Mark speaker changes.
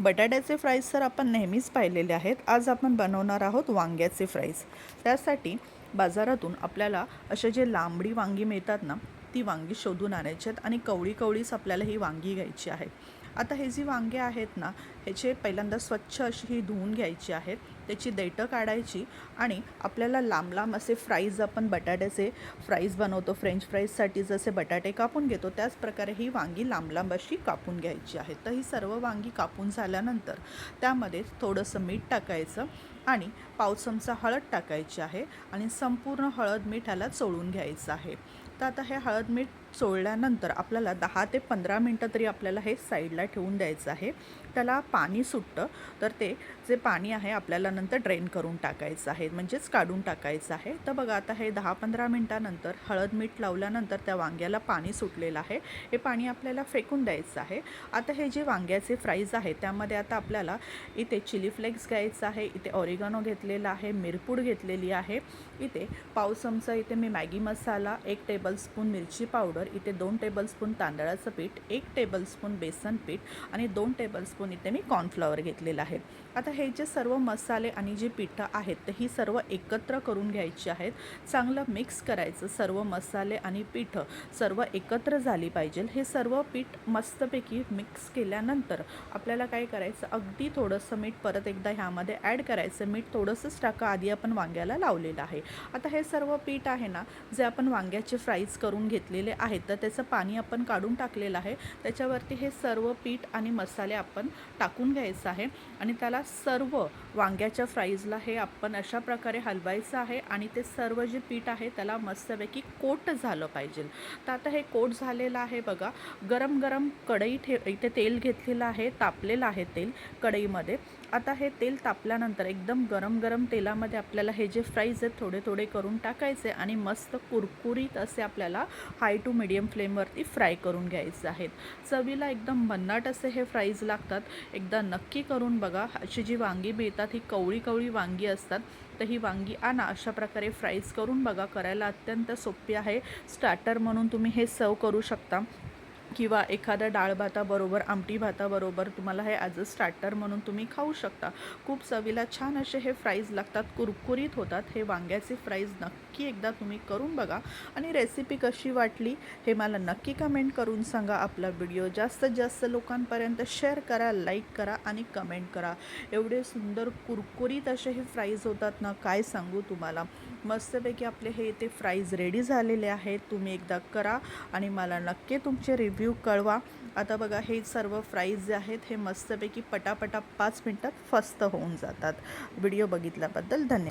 Speaker 1: बटाट्याचे फ्राईज तर आपण नेहमीच पाहिलेले आहेत. आज आपण बनवणार आहोत वांग्याचे फ्राईज. त्यासाठी बाजारातून आपल्याला असे जे लांबडी वांगी मिळतात ना, ती वांगी शोधून आणायची आहेत आणि कवळी कवळीच आपल्याला ही वांगी घ्यायची आहेत. आता हे जी वांगे आहेत ना, ह्याचे पहिल्यांदा स्वच्छ अशी ही धुवून घ्यायची आहेत. त्याची देठं काढायची आणि आपल्याला लांब लांब असे फ्राईज, आपण बटाट्याचे फ्राईज बनवतो फ्रेंच फ्राईजसाठी जसे बटाटे कापून घेतो त्याच प्रकारे ही वांगी लांब लांब अशी कापून घ्यायची आहेत. तर ही सर्व वांगी कापून झाल्यानंतर त्यामध्ये थोडंसं मीठ टाकायचं आणि पाव चमचा हळद टाकायची आहे आणि संपूर्ण हळद मिठाला चोळून घ्यायचं आहे. तर आता हे हळद मीठ चोळल्यानंतर आपल्याला 10 ते 15 मिनटं तरी आपल्याला हे साईडला ठेवून द्यायचं आहे. त्याला पाणी सुटतं, तर ते जे पाणी आहे आपल्याला नंतर ड्रेन करून टाकायचं आहे, म्हणजेच काढून टाकायचं आहे. तर बघा आता हे 10-15 मिनटानंतर हळद मीठ लावल्यानंतर त्या वांग्याला पाणी सुटलेलं आहे. हे पाणी आपल्याला फेकून द्यायचं आहे. आता हे जे वांग्याचे फ्राईज आहे त्यामध्ये आता आपल्याला इथे चिली फ्लेक्स घ्यायचं आहे, इथे ऑरिगॅनो घेतलेला आहे, मिरपूड घेतलेली आहे, इथे पाव चमचा इथे मी मॅगी मसाला, 1 टेबलस्पून मिरची पावडर, इथे 2 टेबलस्पून तांदळाचं पीठ, 1 टेबलस्पून बेसन पीठ आणि 2 टेबलस्पून इथे मी कॉर्नफ्लॉवर घेतलेलं आहे. आता हे जे सर्व मसाले आणि जी पिठं आहेत तर ही सर्व एकत्र करून घ्यायची आहेत. चांगलं मिक्स करायचं. सर्व मसाले आणि पिठं सर्व एकत्र झाली पाहिजे. हे सर्व पीठ मस्तपैकी मिक्स केल्यानंतर आपल्याला काय करायचं, अगदी थोडंसं मीठ परत एकदा ह्यामध्ये ॲड करायचं. मीठ थोडंसंच टाका, आधी आपण वांग्याला लावलेलं आहे. आता हे सर्व पीठ आहे ना, जे आपण वांग्याचे फ्राईज करून घेतलेले आहेत तर त्याचं पाणी आपण काढून टाकलेलं आहे. त्याच्यावरती हे सर्व पीठ आणि मसाले आपण टाकून घ्यायचं आहे आणि त्याला सर्व वांग्याच्या फ्राईजला हे आपण अशा प्रकारे हलवायचं आहे आणि ते सर्व जे पीठ आहे त्याला मस्तपैकी कोट झालं पाहिजे. तर आता हे कोट झालेलं आहे बघा. गरम गरम कढई इथे तेल घेतलेलं आहे, तापलेलं आहे तेल कढईमध्ये. आता हे तेल तापल्यानंतर एकदम गरम गरम तेलामध्ये आपल्याला हे जे फ्राईज आहेत थोडे थोडे करून टाकायचे आणि मस्त कुरकुरीत असे आपल्याला हाय टू मीडियम फ्लेमवरती फ्राय करून घ्यायचे आहेत. चवीला एकदम भन्नाट असे हे फ्राईज लागतात. एकदा नक्की करून बघा. अशी जी वांगी मिळतात ही कवळी कवळी वांगी असतात. तर ही वांगी आणा, अशा प्रकारे फ्राईज करून बघा. करायला अत्यंत सोपी आहे. स्टार्टर म्हणून तुम्ही हे सर्व करू शकता किंवा एखाद्या डाळ भाताबरोबर, आमटी भाताबरोबर तुम्हाला हे ॲज अ स्टार्टर म्हणून तुम्ही खाऊ शकता. खूप चवीला छान असे हे फ्राईज लागतात, कुरकुरीत होतात. हे वांग्याचे फ्राईज नक्की एकदा तुम्ही करून बघा आणि रेसिपी कशी वाटली हे मला नक्की कमेंट करून सांगा. आपला व्हिडिओ जास्तीत जास्त लोकांपर्यंत शेअर करा, लाईक करा आणि कमेंट करा. एवढे सुंदर कुरकुरीत असे हे फ्राईज होतात ना, काय सांगू तुम्हाला. मस्तपैकी आपले हे इथे फ्राईज रेडी झालेले आहेत. तुम्ही एकदा करा आणि मला नक्की तुमचे रिव्ह्यू कळवा. आता बघा हे सर्व फ्राईज जे आहेत हे मस्तपैकी पटापटा 5 मिनटात फस्त होऊन जातात. व्हिडिओ बघितल्याबद्दल धन्यवाद.